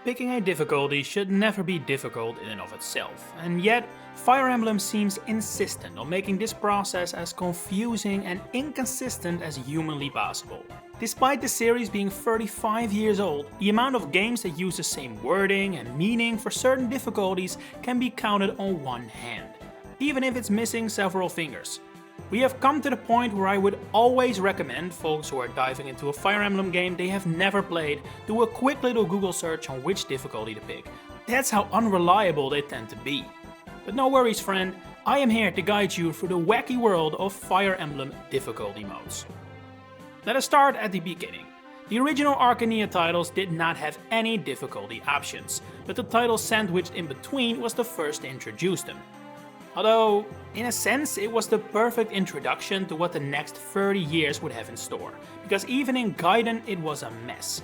Picking a difficulty should never be difficult in and of itself, and yet Fire Emblem seems insistent on making this process as confusing and inconsistent as humanly possible. Despite the series being 35 years old, the amount of games that use the same wording and meaning for certain difficulties can be counted on one hand, even if it's missing several fingers. We have come to the point where I would always recommend folks who are diving into a Fire Emblem game they have never played do a quick little Google search on which difficulty to pick. That's how unreliable they tend to be. But no worries, friend, I am here to guide you through the wacky world of Fire Emblem difficulty modes. Let us start at the beginning. The original Arcania titles did not have any difficulty options, but the title sandwiched in between was the first to introduce them. Although, in a sense, it was the perfect introduction to what the next 30 years would have in store, because even in Gaiden it was a mess.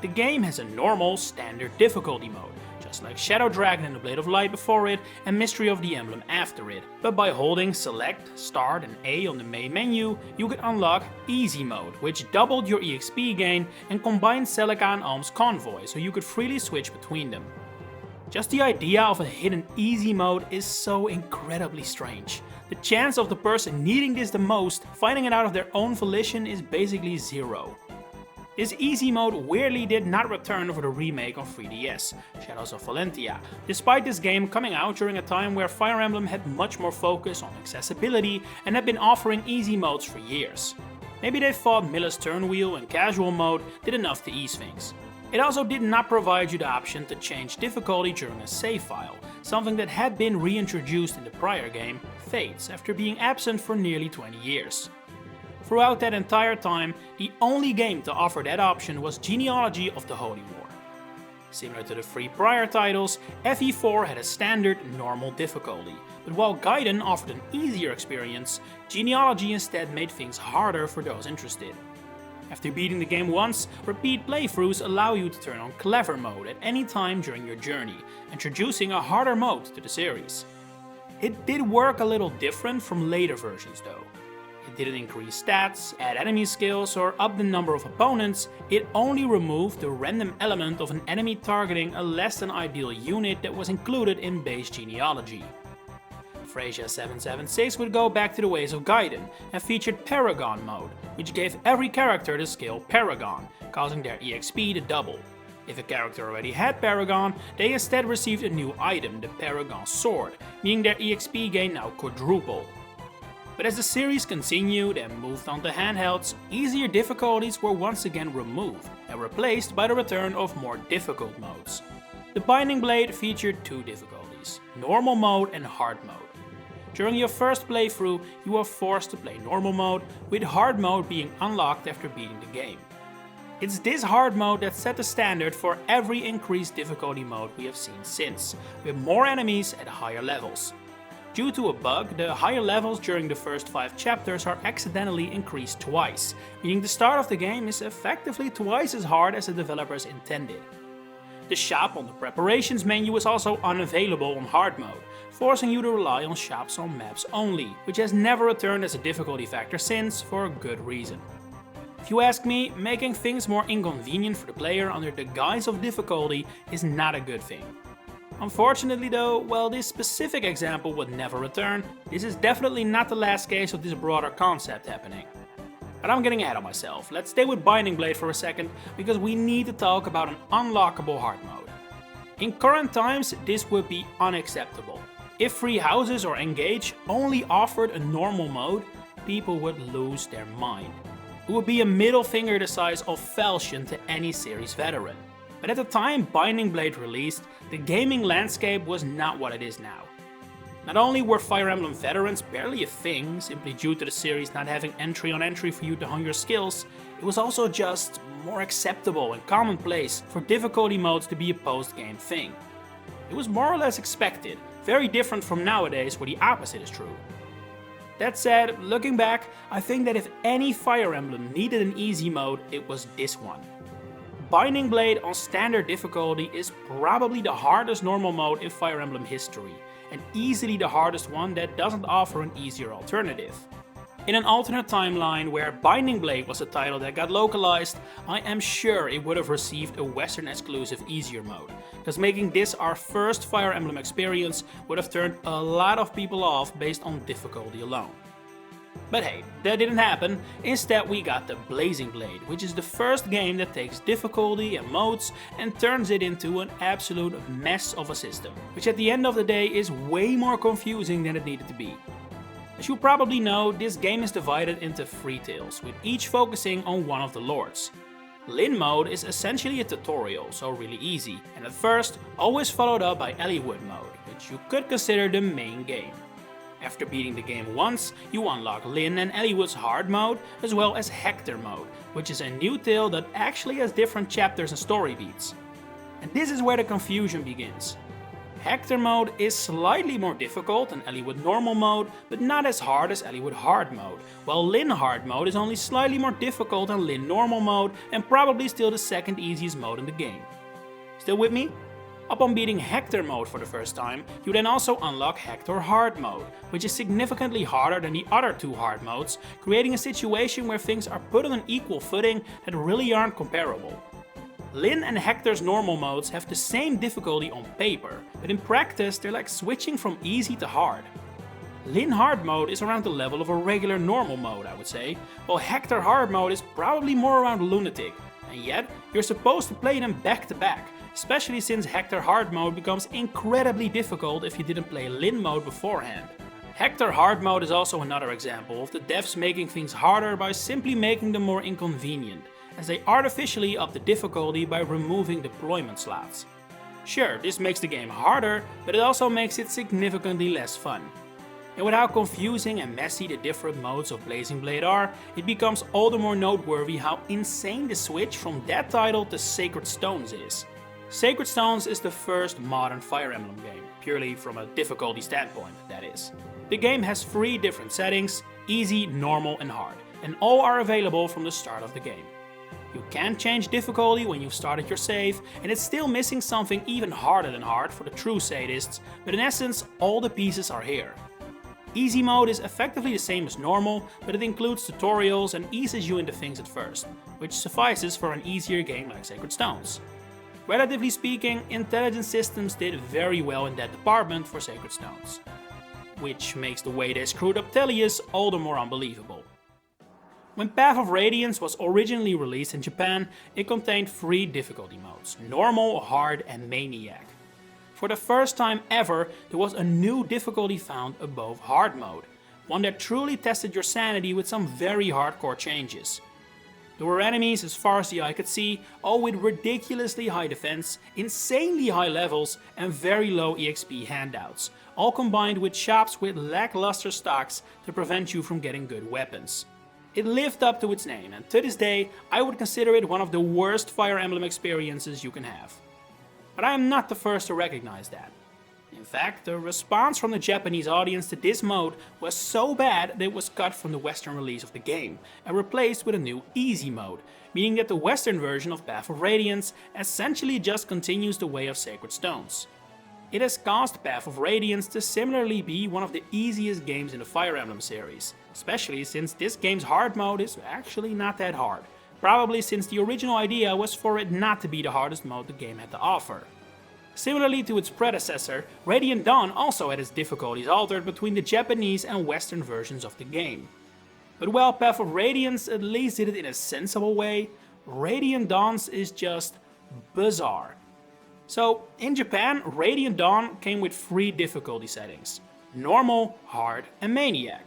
The game has a normal, standard difficulty mode, just like Shadow Dragon and the Blade of Light before it and Mystery of the Emblem after it, but by holding Select, Start and A on the main menu, you could unlock Easy Mode, which doubled your EXP gain and combined Celica and Alm's Convoy, so you could freely switch between them. Just the idea of a hidden easy mode is so incredibly strange. The chance of the person needing this the most finding it out of their own volition is basically zero. This easy mode weirdly did not return for the remake on 3DS, Shadows of Valentia, despite this game coming out during a time where Fire Emblem had much more focus on accessibility and had been offering easy modes for years. Maybe they thought Miller's Turnwheel and casual mode did enough to ease things. It also did not provide you the option to change difficulty during a save file, something that had been reintroduced in the prior game, Fates, after being absent for nearly 20 years. Throughout that entire time, the only game to offer that option was Genealogy of the Holy War. Similar to the 3 prior titles, FE4 had a standard normal difficulty, but while Gaiden offered an easier experience, Genealogy instead made things harder for those interested. After beating the game once, repeat playthroughs allow you to turn on Clever mode at any time during your journey, introducing a harder mode to the series. It did work a little different from later versions though. It didn't increase stats, add enemy skills or up the number of opponents, it only removed the random element of an enemy targeting a less than ideal unit that was included in base Genealogy. Phrasia 776 would go back to the ways of Gaiden and featured Paragon mode, which gave every character the skill Paragon, causing their EXP to double. If a character already had Paragon, they instead received a new item, the Paragon Sword, meaning their EXP gain now quadrupled. But as the series continued and moved on to handhelds, easier difficulties were once again removed and replaced by the return of more difficult modes. The Binding Blade featured 2 difficulties, Normal mode and Hard mode. During your first playthrough, you are forced to play normal mode, with hard mode being unlocked after beating the game. It's this hard mode that set the standard for every increased difficulty mode we have seen since, with more enemies at higher levels. Due to a bug, the higher levels during the first 5 chapters are accidentally increased twice, meaning the start of the game is effectively twice as hard as the developers intended. The shop on the preparations menu is also unavailable on hard mode, forcing you to rely on shops on maps only, which has never returned as a difficulty factor since, for a good reason. If you ask me, making things more inconvenient for the player under the guise of difficulty is not a good thing. Unfortunately though, while this specific example would never return, this is definitely not the last case of this broader concept happening. But I'm getting ahead of myself. Let's stay with Binding Blade for a second, because we need to talk about an unlockable hard mode. In current times, this would be unacceptable. If Free Houses or Engage only offered a normal mode, people would lose their mind. It would be a middle finger the size of Falchion to any series veteran. But at the time Binding Blade released, the gaming landscape was not what it is now. Not only were Fire Emblem veterans barely a thing, simply due to the series not having entry on entry for you to hone your skills, it was also just more acceptable and commonplace for difficulty modes to be a post-game thing. It was more or less expected, very different from nowadays where the opposite is true. That said, looking back, I think that if any Fire Emblem needed an easy mode, it was this one. Binding Blade on standard difficulty is probably the hardest normal mode in Fire Emblem history, and easily the hardest one that doesn't offer an easier alternative. In an alternate timeline where Binding Blade was a title that got localized, I am sure it would have received a Western exclusive easier mode, because making this our first Fire Emblem experience would have turned a lot of people off based on difficulty alone. But hey, that didn't happen. Instead we got the Blazing Blade, which is the first game that takes difficulty and modes and turns it into an absolute mess of a system, which at the end of the day is way more confusing than it needed to be. As you probably know, this game is divided into 3 tales, with each focusing on one of the lords. Lyn mode is essentially a tutorial, so really easy, and at first always followed up by Eliwood mode, which you could consider the main game. After beating the game once, you unlock Lyn and Eliwood's hard mode, as well as Hector mode, which is a new tale that actually has different chapters and story beats. And this is where the confusion begins. Hector mode is slightly more difficult than Eliwood normal mode, but not as hard as Eliwood hard mode, while Lyn hard mode is only slightly more difficult than Lyn normal mode and probably still the second easiest mode in the game. Still with me? Upon beating Hector mode for the first time, you then also unlock Hector hard mode, which is significantly harder than the other 2 hard modes, creating a situation where things are put on an equal footing that really aren't comparable. Lyn and Hector's normal modes have the same difficulty on paper, but in practice they're like switching from easy to hard. Lyn hard mode is around the level of a regular normal mode, I would say, while Hector hard mode is probably more around lunatic, and yet you're supposed to play them back to back, especially since Hector hard mode becomes incredibly difficult if you didn't play Lyn mode beforehand. Hector hard mode is also another example of the devs making things harder by simply making them more inconvenient, as they artificially up the difficulty by removing deployment slots. Sure, this makes the game harder, but it also makes it significantly less fun. And with how confusing and messy the different modes of Blazing Blade are, it becomes all the more noteworthy how insane the switch from that title to Sacred Stones is. Sacred Stones is the first modern Fire Emblem game, purely from a difficulty standpoint, that is. The game has 3 different settings, easy, normal and hard, and all are available from the start of the game. You can't change difficulty when you've started your save, and it's still missing something even harder than hard for the true sadists, but in essence all the pieces are here. Easy mode is effectively the same as normal, but it includes tutorials and eases you into things at first, which suffices for an easier game like Sacred Stones. Relatively speaking, Intelligent Systems did very well in that department for Sacred Stones, which makes the way they screwed up Tellius all the more unbelievable. When Path of Radiance was originally released in Japan, it contained 3 difficulty modes: Normal, Hard and Maniac. For the first time ever, there was a new difficulty found above Hard mode, one that truly tested your sanity with some very hardcore changes. There were enemies as far as the eye could see, all with ridiculously high defense, insanely high levels and very low EXP handouts, all combined with shops with lackluster stocks to prevent you from getting good weapons. It lived up to its name, and to this day I would consider it one of the worst Fire Emblem experiences you can have. But I am not the first to recognize that. In fact, the response from the Japanese audience to this mode was so bad that it was cut from the Western release of the game and replaced with a new easy mode, meaning that the Western version of Path of Radiance essentially just continues the way of Sacred Stones. It has caused Path of Radiance to similarly be one of the easiest games in the Fire Emblem series, especially since this game's hard mode is actually not that hard, probably since the original idea was for it not to be the hardest mode the game had to offer. Similarly to its predecessor, Radiant Dawn also had its difficulties altered between the Japanese and Western versions of the game. But while Path of Radiance at least did it in a sensible way, Radiant Dawn's is just bizarre. So, in Japan, Radiant Dawn came with 3 difficulty settings: Normal, Hard and Maniac.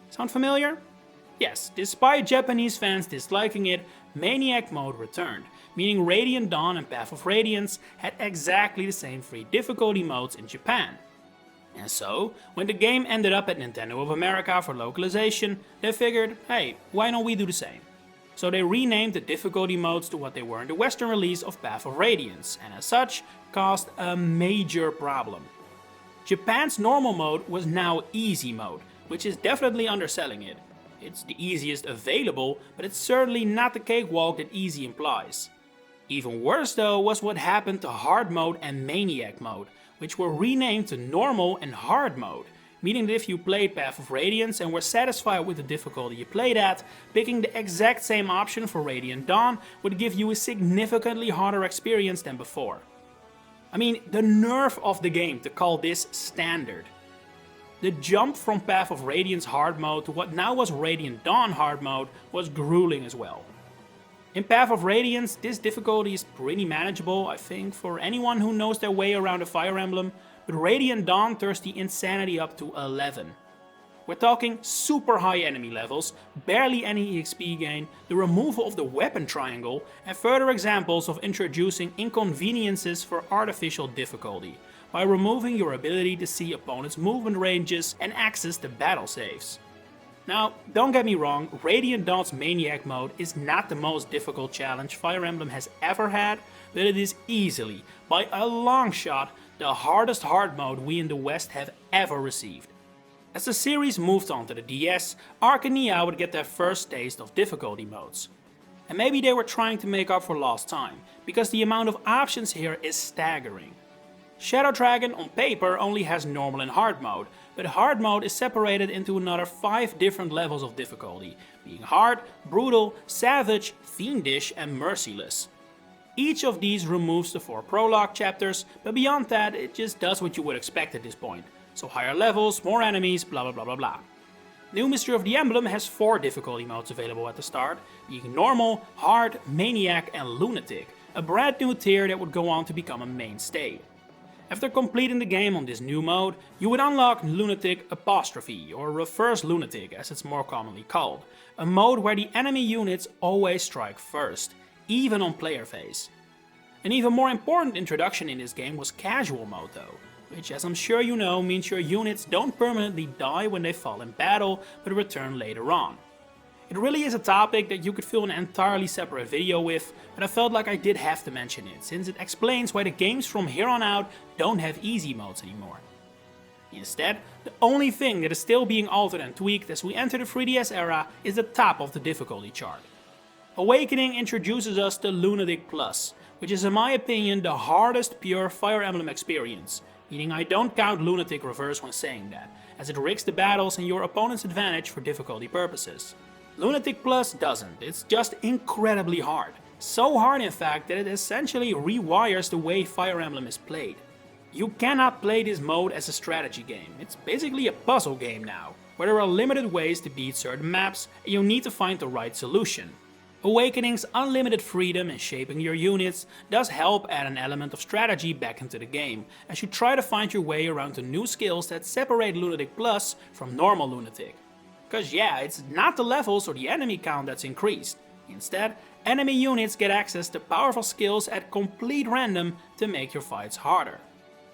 Sound familiar? Yes, despite Japanese fans disliking it, Maniac mode returned, meaning Radiant Dawn and Path of Radiance had exactly the same 3 difficulty modes in Japan. And so, when the game ended up at Nintendo of America for localization, they figured, hey, why don't we do the same? So they renamed the difficulty modes to what they were in the Western release of Path of Radiance, and as such, caused a major problem. Japan's normal mode was now easy mode, which is definitely underselling it. It's the easiest available, but it's certainly not the cakewalk that easy implies. Even worse though was what happened to hard mode and maniac mode, which were renamed to normal and hard mode, meaning that if you played Path of Radiance and were satisfied with the difficulty you played at, picking the exact same option for Radiant Dawn would give you a significantly harder experience than before. I mean, the nerve of the game to call this standard. The jump from Path of Radiance hard mode to what now was Radiant Dawn hard mode was grueling as well. In Path of Radiance, this difficulty is pretty manageable, I think, for anyone who knows their way around a Fire Emblem, but Radiant Dawn turns the insanity up to 11. We're talking super high enemy levels, barely any EXP gain, the removal of the weapon triangle, and further examples of introducing inconveniences for artificial difficulty, by removing your ability to see opponents' movement ranges and access the battle saves. Now, don't get me wrong, Radiant Dawn's Maniac mode is not the most difficult challenge Fire Emblem has ever had, but it is easily, by a long shot, the hardest hard mode we in the West have ever received. As the series moved on to the DS, Arc and Nia would get their first taste of difficulty modes. And maybe they were trying to make up for lost time, because the amount of options here is staggering. Shadow Dragon on paper only has normal and hard mode, but hard mode is separated into another 5 different levels of difficulty, being hard, brutal, savage, fiendish and merciless. Each of these removes the 4 prologue chapters, but beyond that it just does what you would expect at this point. So higher levels, more enemies, blah blah blah blah blah. New Mystery of the Emblem has 4 difficulty modes available at the start, being normal, hard, maniac and lunatic, a brand new tier that would go on to become a mainstay. After completing the game on this new mode, you would unlock Lunatic Apostrophe, or Reverse Lunatic as it's more commonly called, a mode where the enemy units always strike first, even on player phase. An even more important introduction in this game was Casual mode though, which as I'm sure you know means your units don't permanently die when they fall in battle, but return later on. It really is a topic that you could fill an entirely separate video with, but I felt like I did have to mention it, since it explains why the games from here on out don't have easy modes anymore. Instead, the only thing that is still being altered and tweaked as we enter the 3DS era is the top of the difficulty chart. Awakening introduces us to Lunatic Plus, which is in my opinion the hardest pure Fire Emblem experience, meaning I don't count Lunatic Reverse when saying that, as it rigs the battles in your opponent's advantage for difficulty purposes. Lunatic Plus doesn't, it's just incredibly hard. So hard in fact that it essentially rewires the way Fire Emblem is played. You cannot play this mode as a strategy game, it's basically a puzzle game now, where there are limited ways to beat certain maps and you need to find the right solution. Awakening's unlimited freedom in shaping your units does help add an element of strategy back into the game, as you try to find your way around the new skills that separate Lunatic Plus from normal Lunatic. Cause yeah, it's not the levels or the enemy count that's increased. Instead, enemy units get access to powerful skills at complete random to make your fights harder.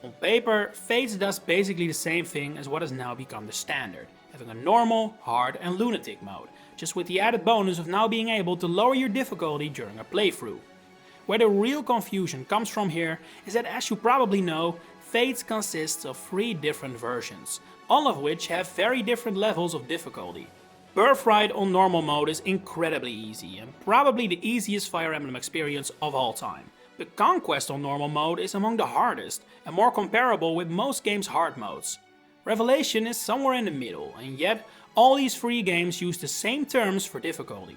On paper, Fates does basically the same thing as what has now become the standard, having a normal, hard and lunatic mode, just with the added bonus of now being able to lower your difficulty during a playthrough. Where the real confusion comes from here is that, as you probably know, Fates consists of 3 different versions, all of which have very different levels of difficulty. Birthright on normal mode is incredibly easy and probably the easiest Fire Emblem experience of all time. But Conquest on normal mode is among the hardest and more comparable with most games' hard modes. Revelation is somewhere in the middle, and yet all these 3 games use the same terms for difficulty.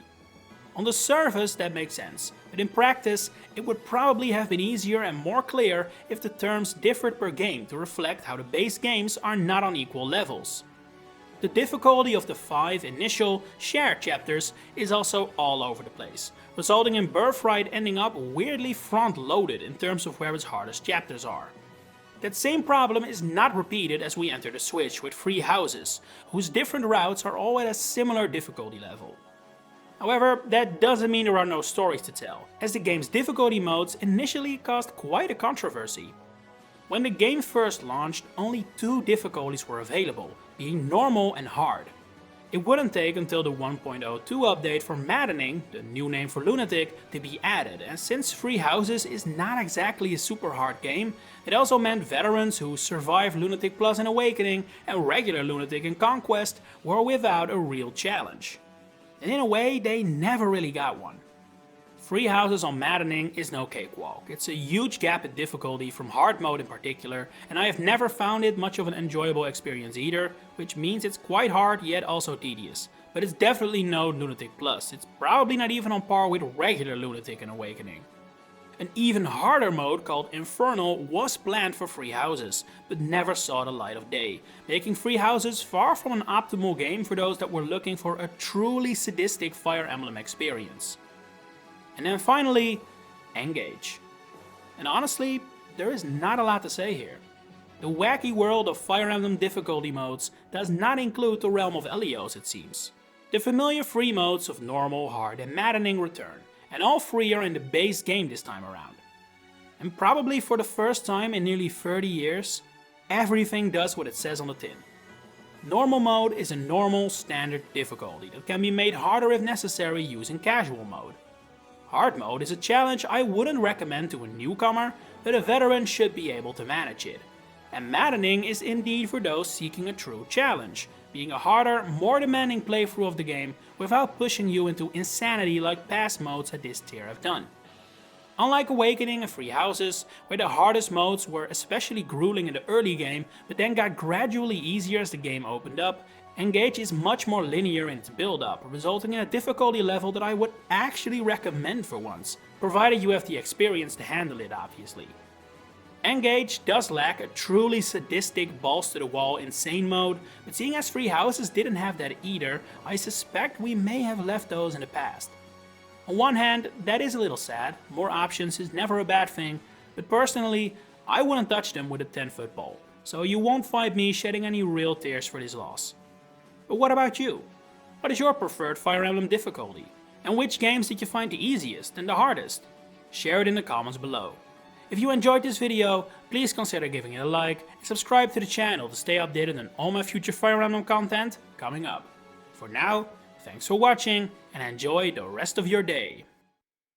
On the surface that makes sense, but in practice it would probably have been easier and more clear if the terms differed per game to reflect how the base games are not on equal levels. The difficulty of the 5 initial shared chapters is also all over the place, resulting in Birthright ending up weirdly front-loaded in terms of where its hardest chapters are. That same problem is not repeated as we enter the Switch with 3 houses, whose different routes are all at a similar difficulty level. However, that doesn't mean there are no stories to tell, as the game's difficulty modes initially caused quite a controversy. When the game first launched, only 2 difficulties were available, being normal and hard. It wouldn't take until the 1.02 update for Maddening, the new name for Lunatic, to be added, and since 3 Houses is not exactly a super hard game, it also meant veterans who survived Lunatic Plus in Awakening and regular Lunatic in Conquest were without a real challenge. And in a way, they never really got one. Free houses on maddening is no cakewalk. It's a huge gap in difficulty from hard mode in particular, and I have never found it much of an enjoyable experience either, which means it's quite hard yet also tedious. But it's definitely no Lunatic Plus. It's probably not even on par with regular Lunatic and Awakening. An even harder mode called Infernal was planned for free houses, but never saw the light of day, making free houses far from an optimal game for those that were looking for a truly sadistic Fire Emblem experience. And then finally, Engage. And honestly, there is not a lot to say here. The wacky world of Fire Emblem difficulty modes does not include the realm of Elios, it seems. The familiar free modes of normal, hard and maddening return, and all three are in the base game this time around. And probably for the first time in nearly 30 years, everything does what it says on the tin. Normal mode is a normal, standard difficulty that can be made harder if necessary using casual mode. Hard mode is a challenge I wouldn't recommend to a newcomer, but a veteran should be able to manage it. And maddening is indeed for those seeking a true challenge, being a harder, more demanding playthrough of the game without pushing you into insanity like past modes at this tier have done. Unlike Awakening and Free Houses, where the hardest modes were especially grueling in the early game, but then got gradually easier as the game opened up, Engage is much more linear in its build-up, resulting in a difficulty level that I would actually recommend for once, provided you have the experience to handle it obviously. Engage does lack a truly sadistic balls-to-the-wall insane mode, but seeing as Free Houses didn't have that either, I suspect we may have left those in the past. On one hand, that is a little sad, more options is never a bad thing, but personally, I wouldn't touch them with a 10-foot pole, so you won't find me shedding any real tears for this loss. But what about you? What is your preferred Fire Emblem difficulty? And which games did you find the easiest and the hardest? Share it in the comments below. If you enjoyed this video, please consider giving it a like and subscribe to the channel to stay updated on all my future Fire Emblem content coming up. For now, thanks for watching and enjoy the rest of your day.